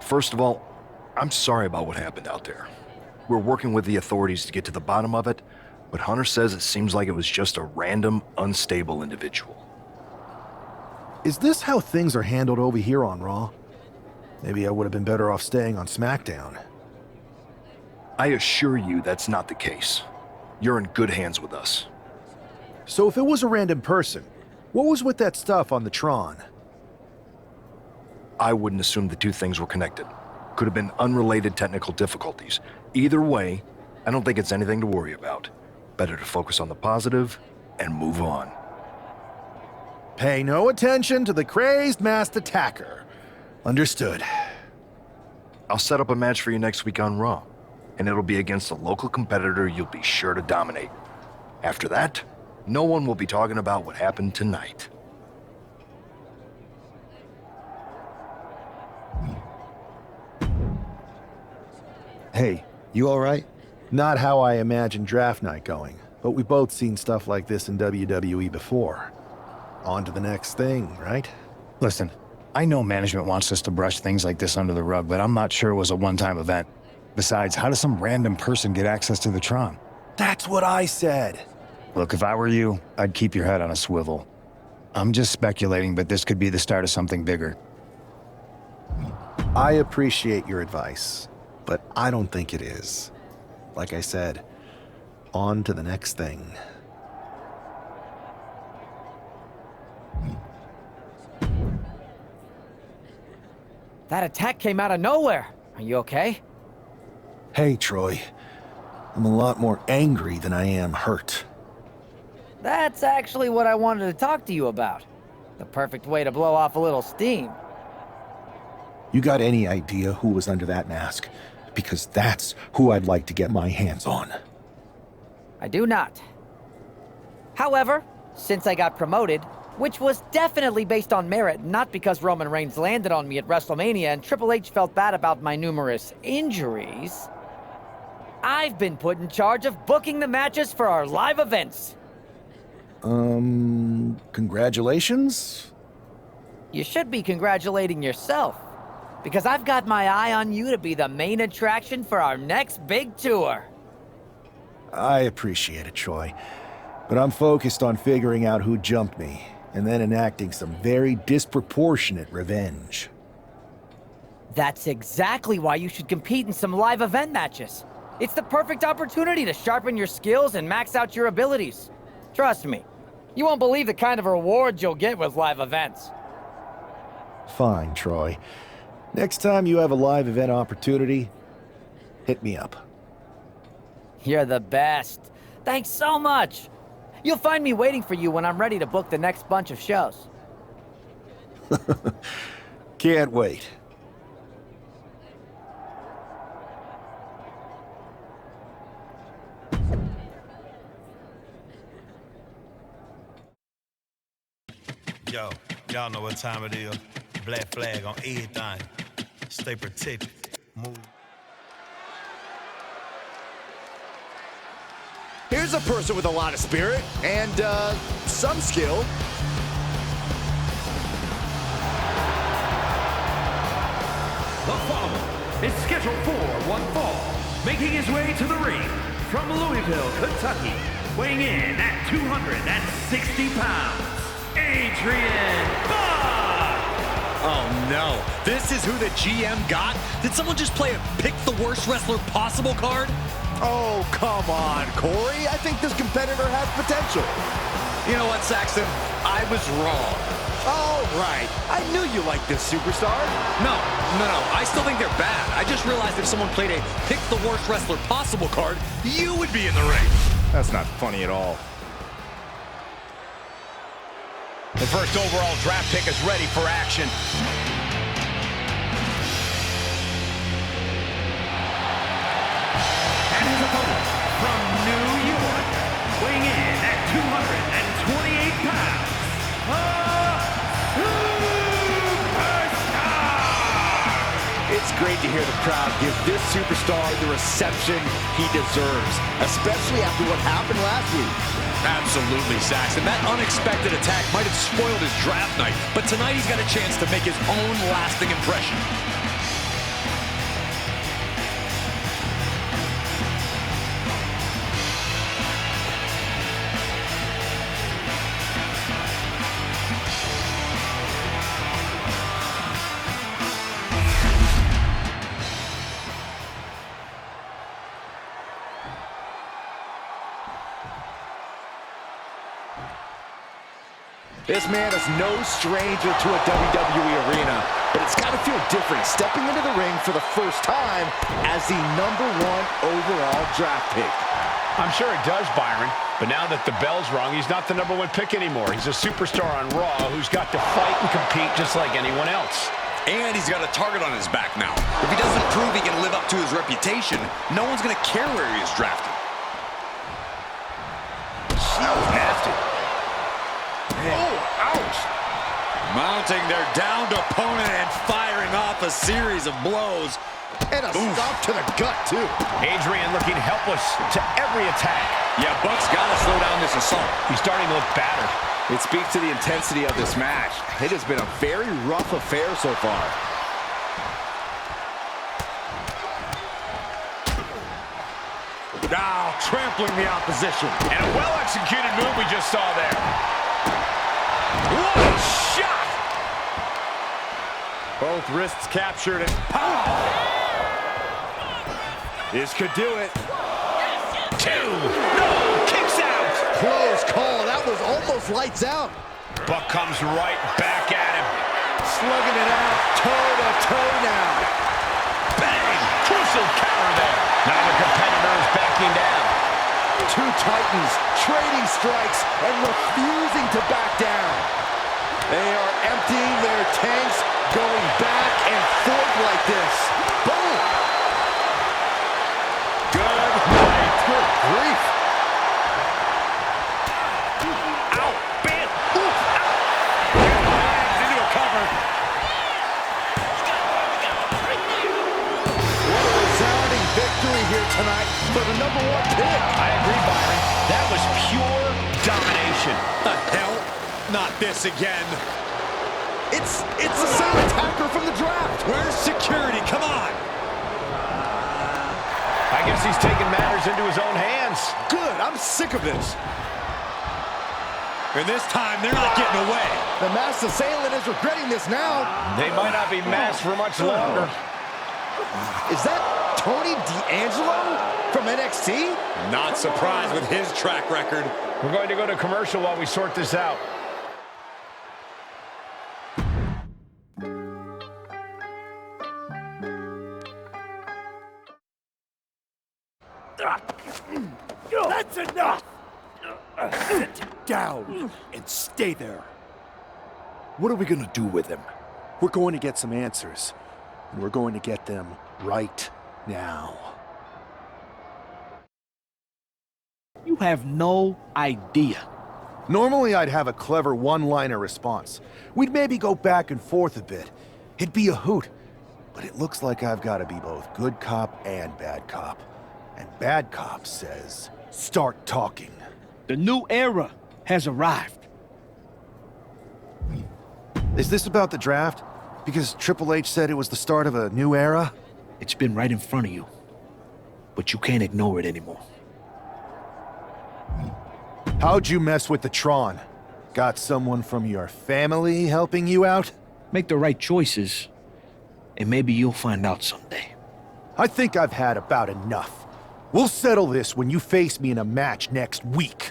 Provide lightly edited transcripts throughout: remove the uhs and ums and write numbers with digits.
First of all, I'm sorry about what happened out there. We're working with the authorities to get to the bottom of it, but Hunter says it seems like it was just a random, unstable individual. Is this how things are handled over here on Raw? Maybe I would have been better off staying on SmackDown. I assure you that's not the case. You're in good hands with us. So if it was a random person, what was with that stuff on the Tron? I wouldn't assume the two things were connected. Could have been unrelated technical difficulties. Either way, I don't think it's anything to worry about. Better to focus on the positive and move on. Pay no attention to the crazed masked attacker. Understood. I'll set up a match for you next week on Raw, and it'll be against a local competitor you'll be sure to dominate. After that, no one will be talking about what happened tonight. Hey, you all right? Not how I imagined draft night going, but we've both seen stuff like this in WWE before. On to the next thing, right? Listen, I know management wants us to brush things like this under the rug, but I'm not sure it was a one-time event. Besides, how does some random person get access to the Tron? That's what I said. Look, if I were you, I'd keep your head on a swivel. I'm just speculating, but this could be the start of something bigger. I appreciate your advice, but I don't think it is. Like I said, on to the next thing. That attack came out of nowhere. Are you okay? Hey, Troy. I'm a lot more angry than I am hurt. That's actually what I wanted to talk to you about. The perfect way to blow off a little steam. You got any idea who was under that mask? Because that's who I'd like to get my hands on. I do not. However, since I got promoted, which was definitely based on merit, not because Roman Reigns landed on me at WrestleMania and Triple H felt bad about my numerous injuries, I've been put in charge of booking the matches for our live events. Congratulations? You should be congratulating yourself, because I've got my eye on you to be the main attraction for our next big tour. I appreciate it, Troy. But I'm focused on figuring out who jumped me, and then enacting some very disproportionate revenge. That's exactly why you should compete in some live event matches. It's the perfect opportunity to sharpen your skills and max out your abilities. Trust me, you won't believe the kind of rewards you'll get with live events. Fine, Troy. Next time you have a live event opportunity, hit me up. You're the best. Thanks so much. You'll find me waiting for you when I'm ready to book the next bunch of shows. Can't wait. Yo, y'all know what time it is. Black flag on everything. Stay protected. Move. Here's a person with a lot of spirit and some skill. The following is scheduled for one fall, making his way to the ring from Louisville, Kentucky, weighing in at 260 pounds, Adrian. Oh no, this is who the GM got? Did someone just play a pick the worst wrestler possible card? Oh, come on, Corey. I think this competitor has potential. You know what, Saxton? I was wrong. All right. I knew you liked this superstar. No. I still think they're bad. I just realized if someone played a pick the worst wrestler possible card, you would be in the ring. That's not funny at all. The first overall draft pick is ready for action. And his opponent from New York, weighing in at 228 pounds, It's great to hear the crowd give this superstar the reception he deserves, especially after what happened last week. Absolutely, Saxon. That unexpected attack might have spoiled his draft night, but tonight he's got a chance to make his own lasting impression. This man is no stranger to a WWE arena, but it's got to feel different stepping into the ring for the first time as the #1 overall draft pick. I'm sure it does, Byron, but now that the bell's rung, he's not the #1 pick anymore. He's a superstar on Raw who's got to fight and compete just like anyone else. And he's got a target on his back now. If he doesn't prove he can live up to his reputation, no one's going to care where he is drafted. That was nasty. Oh, ouch! Mounting their downed opponent and firing off a series of blows. And a stop to the gut, too. Adrian looking helpless to every attack. Yeah, Buck's got to slow down this assault. He's starting to look battered. It speaks to the intensity of this match. It has been a very rough affair so far. Now trampling the opposition. And a well-executed move we just saw there. What a shot! Both wrists captured and pow! This could do it. 2. No! Kicks out! Close call. That was almost lights out. Buck comes right back at him. Slugging it out toe-to-toe now. Bang! Crucial counter there. Now the competitor is backing down. Two titans trading strikes and refusing to back down. They are emptying their tanks, going back and forth like this. Boom! Good night. Good grief. Ow! Bam! Oof! Ow! Into a cover. What a resounding victory here tonight for the #1 pick. I agree, Byron. That was pure domination. The hell? Not this again. It's the same attacker from the draft. Where's security? Come on. I guess he's taking matters into his own hands. Good. I'm sick of this. And this time, they're not getting away. The masked assailant is regretting this now. They might not be masked for much longer. Is that Tony D'Angelo from NXT? Not surprised with his track record. We're going to go to commercial while we sort this out. That's enough! Sit down and stay there. What are we gonna do with him? We're going to get some answers, and we're going to get them right now. You have no idea. Normally, I'd have a clever one-liner response. We'd maybe go back and forth a bit. It'd be a hoot. But it looks like I've got to be both good cop and bad cop. And bad cop says, start talking. The new era has arrived. Is this about the draft? Because Triple H said it was the start of a new era? It's been right in front of you, but you can't ignore it anymore. How'd you mess with the Tron? Got someone from your family helping you out? Make the right choices, and maybe you'll find out someday. I think I've had about enough. We'll settle this when you face me in a match next week.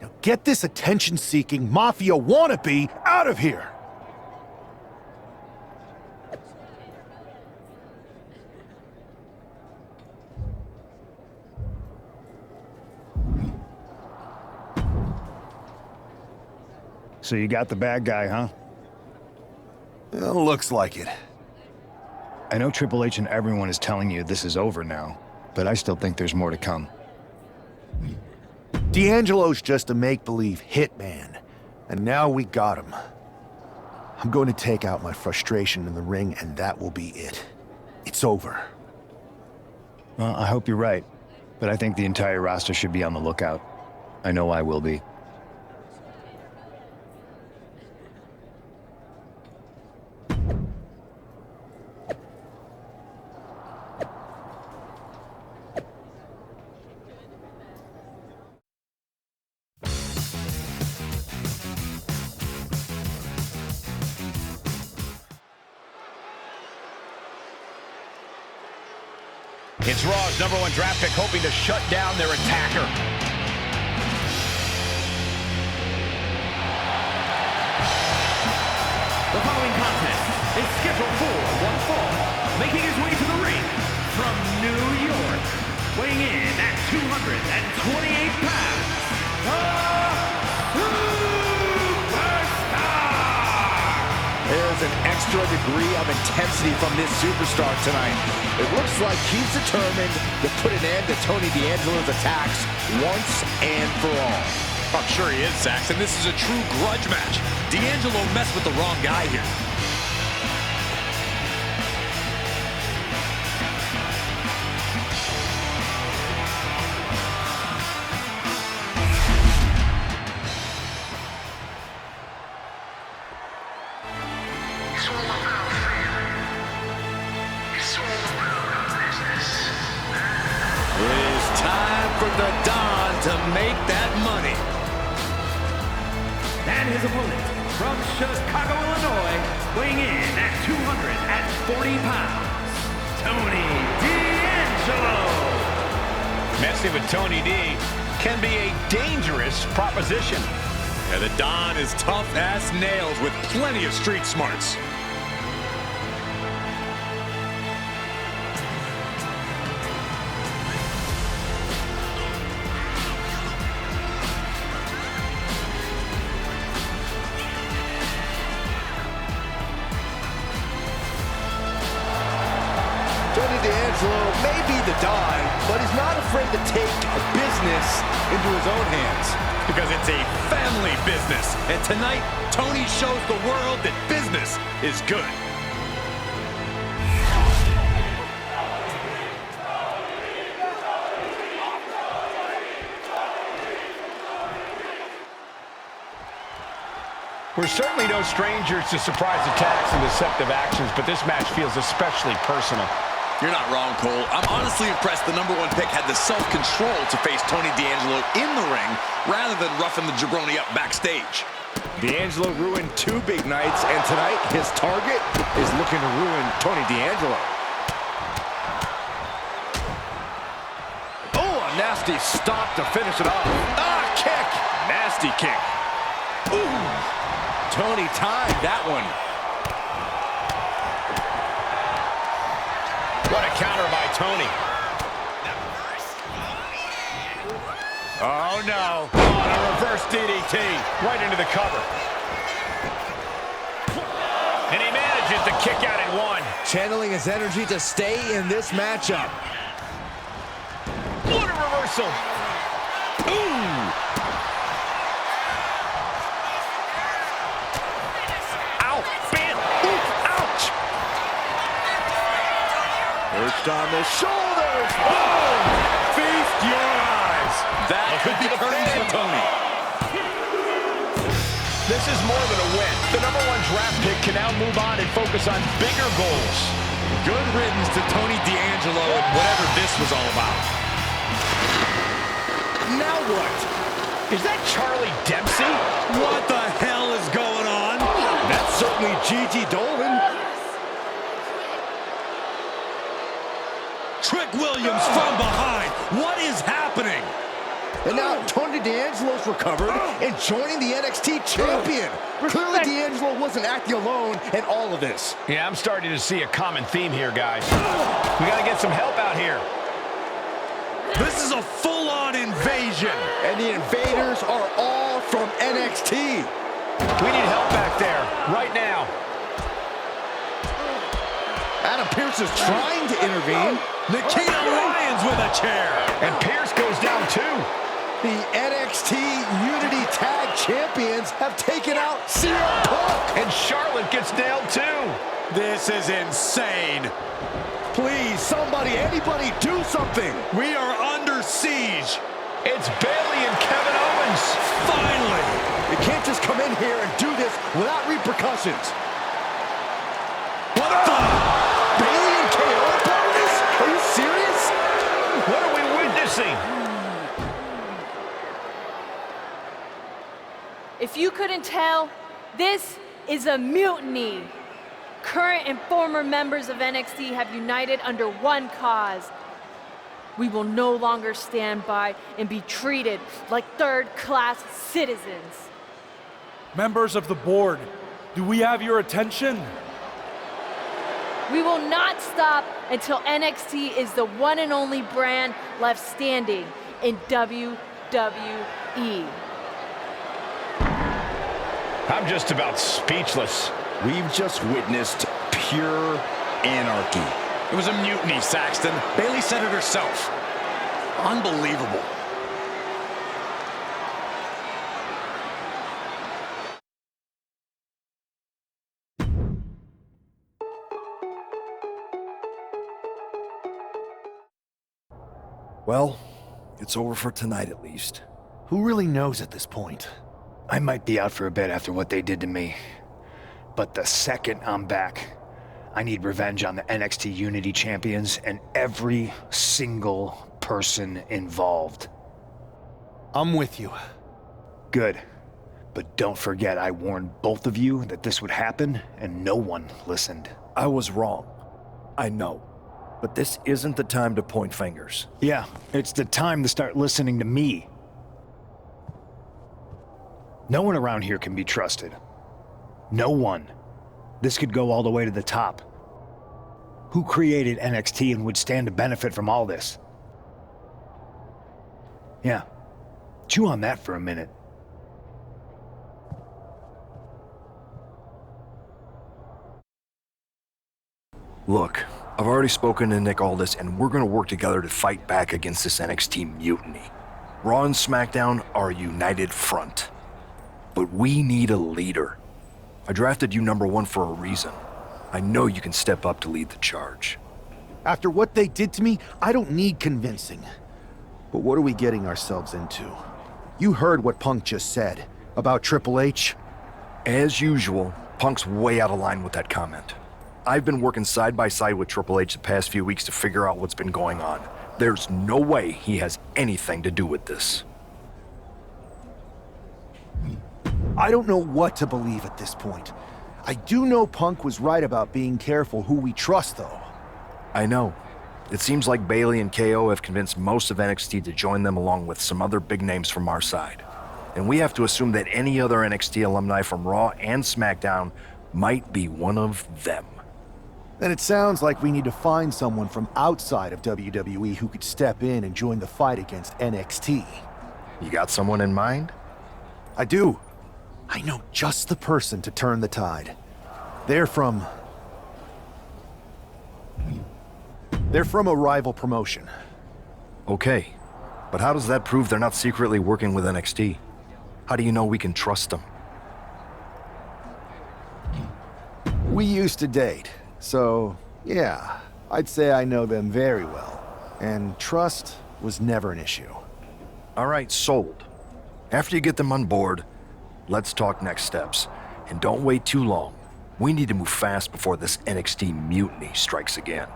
Now get this attention-seeking mafia wannabe out of here! So you got the bad guy, huh? Well, looks like it. I know Triple H and everyone is telling you this is over now, but I still think there's more to come. D'Angelo's just a make-believe hitman, and now we got him. I'm going to take out my frustration in the ring, and that will be it. It's over. Well, I hope you're right, but I think the entire roster should be on the lookout. I know I will be. It's Raw's #1 draft pick hoping to shut down their attacker. The following contest is scheduled for one fall. Making his way to the ring from New York, weighing in at 228 pounds, There's an extra degree of intensity from this superstar tonight. It looks like he's determined to put an end to Tony D'Angelo's attacks once and for all. I'm sure he is, Saxon. This is a true grudge match. D'Angelo messed with the wrong guy here. It is time for the Don to make that money. And his opponent from Chicago, Illinois, weighing in at 240 pounds, Tony D'Angelo. Messing with Tony D can be a dangerous proposition. Yeah, the Don is tough as nails with plenty of street smarts. Tony D'Angelo may be the Don, but he's not afraid to take business into his own hands. Because it's a family business. And tonight, Tony shows the world that business is good. We're certainly no strangers to surprise attacks and deceptive actions, but this match feels especially personal. You're not wrong, Cole. I'm honestly impressed the #1 pick had the self-control to face Tony D'Angelo in the ring rather than roughing the jabroni up backstage. D'Angelo ruined 2 big nights, and tonight his target is looking to ruin Tony D'Angelo. Oh, a nasty stop to finish it off. Ah, kick! Nasty kick. Ooh. Tony timed that one. What a counter by Tony. Oh, no. On a reverse DDT, right into the cover. And he manages to kick out at 1. Channeling his energy to stay in this matchup. What a reversal. Ooh. Ow, bam. Ooh, ouch. Perched on the shoulders. Boom! Feast your eyes. That could be curtains for Tony. This is more than a win. The #1 draft pick can now move on and focus on bigger goals. Good riddance to Tony D'Angelo and whatever this was all about. Now what? Is that Charlie Dempsey? What the hell is going on? That's certainly Gigi Dolan. Trick Williams from behind. What is happening? And now Tony D'Angelo's recovered and joining the NXT champion. Clearly D'Angelo wasn't acting alone in all of this. Yeah, I'm starting to see a common theme here, guys. We got to get some help out here. This is a full-on invasion. And the invaders are all from NXT. We need help back there, right now. Adam Pearce is trying to intervene. Nikita Lyons with a chair. And Pierce goes down too. The NXT Unity Tag Champions have taken out CM Punk. And Charlotte gets nailed too. This is insane. Please, somebody, anybody, do something. We are under siege. It's Bayley and Kevin Owens. Finally. You can't just come in here and do this without repercussions. What the? Bayley and KO are part of this? Are you serious? What are we witnessing? If you couldn't tell, this is a mutiny. Current and former members of NXT have united under one cause. We will no longer stand by and be treated like third-class citizens. Members of the board, Do we have your attention? We will not stop until NXT is the one and only brand left standing in WWE. I'm just about speechless. We've just witnessed pure anarchy. It was a mutiny, Saxton. Bayley said it herself. Unbelievable. Well, it's over for tonight at least. Who really knows at this point? I might be out for a bit after what they did to me. But the second I'm back, I need revenge on the NXT Unity Champions and every single person involved. I'm with you. Good. But don't forget I warned both of you that this would happen, and no one listened. I was wrong. I know. But this isn't the time to point fingers. Yeah, it's the time to start listening to me. No one around here can be trusted. No one. This could go all the way to the top. Who created NXT and would stand to benefit from all this? Yeah. Chew on that for a minute. Look, I've already spoken to Nick Aldis, and we're gonna work together to fight back against this NXT mutiny. Raw and SmackDown are a united front. But we need a leader. I drafted you #1 for a reason. I know you can step up to lead the charge. After what they did to me, I don't need convincing. But what are we getting ourselves into? You heard what Punk just said about Triple H. As usual, Punk's way out of line with that comment. I've been working side by side with Triple H the past few weeks to figure out what's been going on. There's no way he has anything to do with this. I don't know what to believe at this point. I do know Punk was right about being careful who we trust, though. I know. It seems like Bayley and KO have convinced most of NXT to join them along with some other big names from our side. And we have to assume that any other NXT alumni from Raw and SmackDown might be one of them. Then it sounds like we need to find someone from outside of WWE who could step in and join the fight against NXT. You got someone in mind? I do. I know just the person to turn the tide. They're from a rival promotion. Okay, but how does that prove they're not secretly working with NXT? How do you know we can trust them? We used to date, so yeah, I'd say I know them very well. And trust was never an issue. All right, sold. After you get them on board, let's talk next steps. And don't wait too long. We need to move fast before this NXT mutiny strikes again.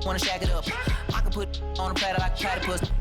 Wanna shag it up. I can put on a platter like a platypus.